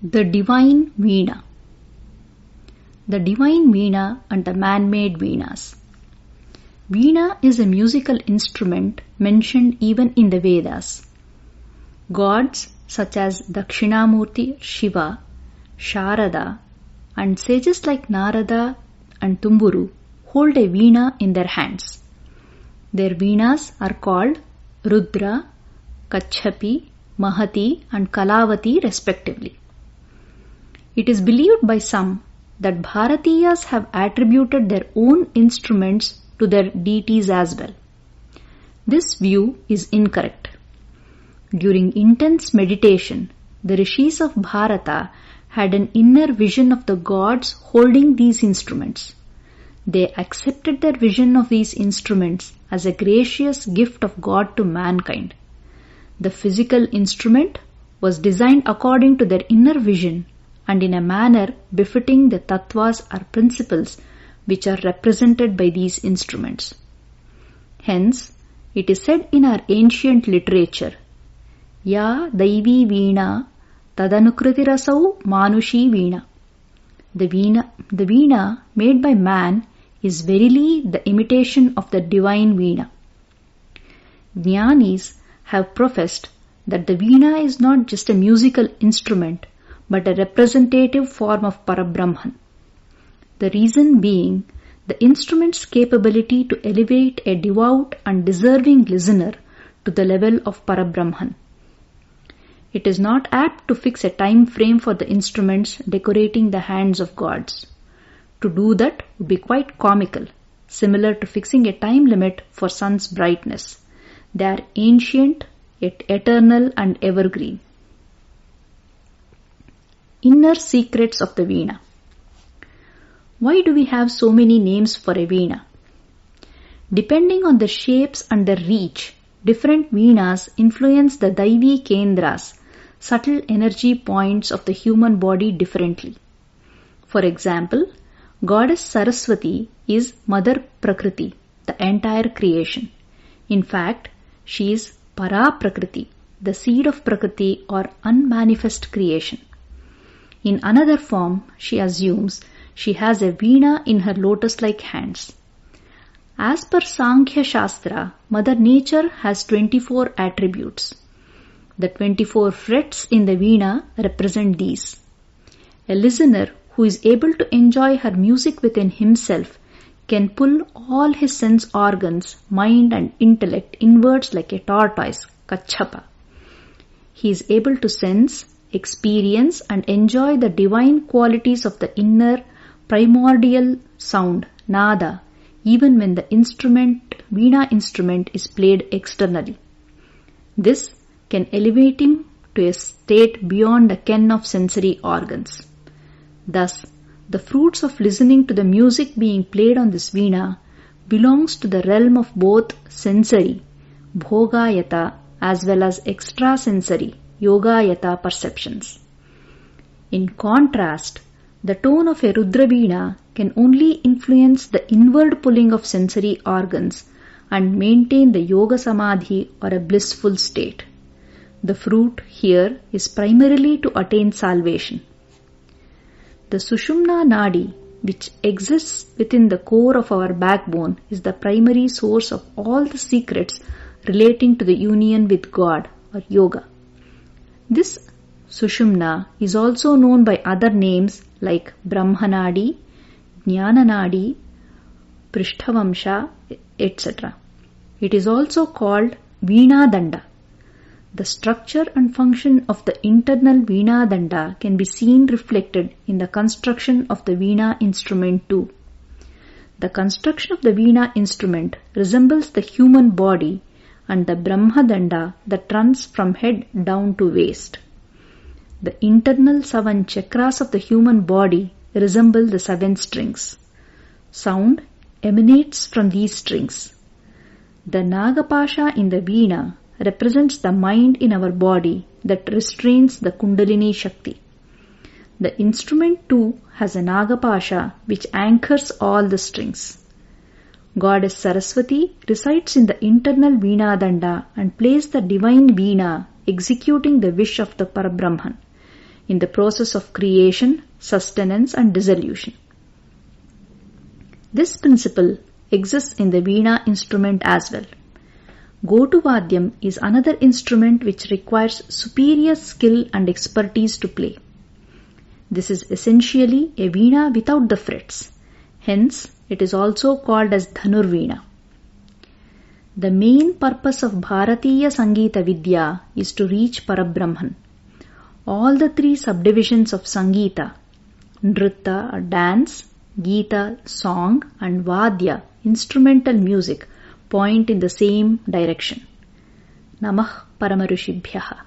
The Divine Veena. The Divine Veena and the Man-made Veenas. Veena is a musical instrument mentioned even in the Vedas. Gods such as Dakshinamurti Shiva, Sharada, and sages like Narada and Tumburu hold a veena in their hands. Their veenas are called Rudra, Kachapi, Mahati and Kalavati respectively. It is believed by some that Bharatiyas have attributed their own instruments to their deities as well. This view is incorrect. During intense meditation, the rishis of Bharata had an inner vision of the gods holding these instruments. They accepted their vision of these instruments as a gracious gift of God to mankind. The physical instrument was designed according to their inner vision and in a manner befitting the tattvas or principles which are represented by these instruments. Hence, it is said in our ancient literature, Ya Daivi Veena Tadanukritirasau Manushi Veena. The veena made by man is verily the imitation of the divine veena. Jnanis have professed that the veena is not just a musical instrument but a representative form of Parabrahman. The reason being the instrument's capability to elevate a devout and deserving listener to the level of Parabrahman. It is not apt to fix a time frame for the instruments decorating the hands of gods. To do that would be quite comical, similar to fixing a time limit for sun's brightness. They are ancient, yet eternal and evergreen. Inner secrets of the veena. Why do we have so many names for a veena? Depending on the shapes and the reach, different veenas influence the Daivi Kendras, subtle energy points of the human body differently. For example, Goddess Saraswati is Mother Prakriti, the entire creation. In fact, she is Para Prakriti, the seed of Prakriti or unmanifest creation. In another form, she assumes she has a veena in her lotus-like hands. As per Sankhya Shastra, Mother Nature has 24 attributes. The 24 frets in the veena represent these. A listener who is able to enjoy her music within himself can pull all his sense organs, mind and intellect inwards like a tortoise, Kachapa. He is able to sense, experience and enjoy the divine qualities of the inner primordial sound, Nada, even when the veena instrument is played externally. This can elevate him to a state beyond the ken of sensory organs. Thus, the fruits of listening to the music being played on this veena belongs to the realm of both sensory, bhogayata, as well as extrasensory, yogayata perceptions. In contrast, the tone of a Rudra veena can only influence the inward pulling of sensory organs and maintain the yoga samadhi or a blissful state. The fruit here is primarily to attain salvation. The Sushumna Nadi, which exists within the core of our backbone, is the primary source of all the secrets relating to the union with God or yoga. This Sushumna is also known by other names like Brahmanadi, JnanaNadi, Prishthavamsha, etc. It is also called Veena Danda. The structure and function of the internal Veena Danda can be seen reflected in the construction of the Veena instrument too. The construction of the Veena instrument resembles the human body and the Brahma Danda that runs from head down to waist. The internal 7 chakras of the human body resemble the 7 strings. Sound emanates from these strings. The Nagapasha in the Veena represents the mind in our body that restrains the Kundalini Shakti. The instrument too has a Nagapasha which anchors all the strings. Goddess Saraswati resides in the internal Veena Danda and plays the divine Veena executing the wish of the Parabrahman. in the process of creation, sustenance and dissolution. This principle exists in the Veena instrument as well. Gotuvadyam is another instrument which requires superior skill and expertise to play. This is essentially a Veena without the frets. Hence, it is also called as Dhanurveena. The main purpose of Bharatiya Sangeeta Vidya is to reach Parabrahman. All the three subdivisions of Sangeeta, Nritta, dance, Gita, song, and Vadya, instrumental music, point in the same direction. Namah Paramarishibhyaha.